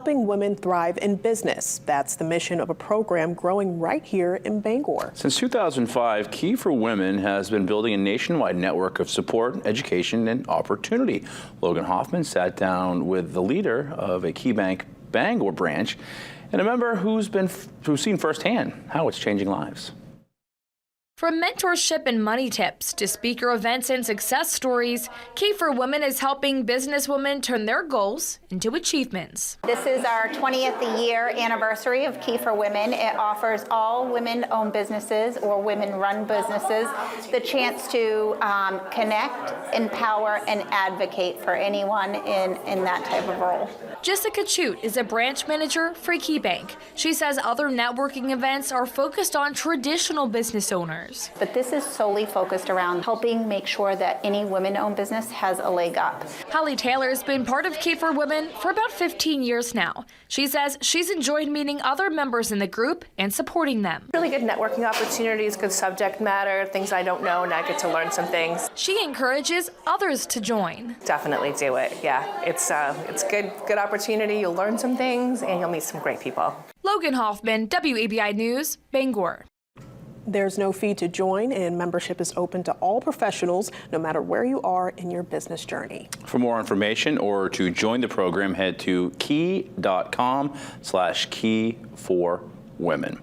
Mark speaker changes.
Speaker 1: Helping women thrive in business. That's the mission of a program growing right here in Bangor.
Speaker 2: Since 2005, Key for Women has been building a nationwide network of support, education, and opportunity. Logan Hoffman sat down with the leader of a KeyBank Bangor branch and a member who's seen firsthand how it's changing lives.
Speaker 3: From mentorship and money tips to speaker events and success stories, Key for Women is helping businesswomen turn their goals into achievements.
Speaker 4: This is our 20th year anniversary of Key for Women. It offers all women-owned businesses or women-run businesses the chance to connect, empower, and advocate for anyone in that type of role.
Speaker 3: Jessica Chute is a branch manager for KeyBank. She says other networking events are focused on traditional business owners.
Speaker 4: But this is solely focused around helping make sure that any women-owned business has a leg up.
Speaker 3: Holly Taylor's been part of Key for Women for about 15 years now. She says she's enjoyed meeting other members in the group and supporting them.
Speaker 5: Really good networking opportunities, good subject matter, things I don't know, and I get to learn some things.
Speaker 3: She encourages others to join.
Speaker 5: Definitely do it. Yeah, it's good opportunity. You'll learn some things and you'll meet some great people.
Speaker 3: Logan Hoffman, WABI News, Bangor.
Speaker 1: There's no fee to join, and membership is open to all professionals, no matter where you are in your business journey.
Speaker 2: For more information or to join the program, head to key.com/key4women.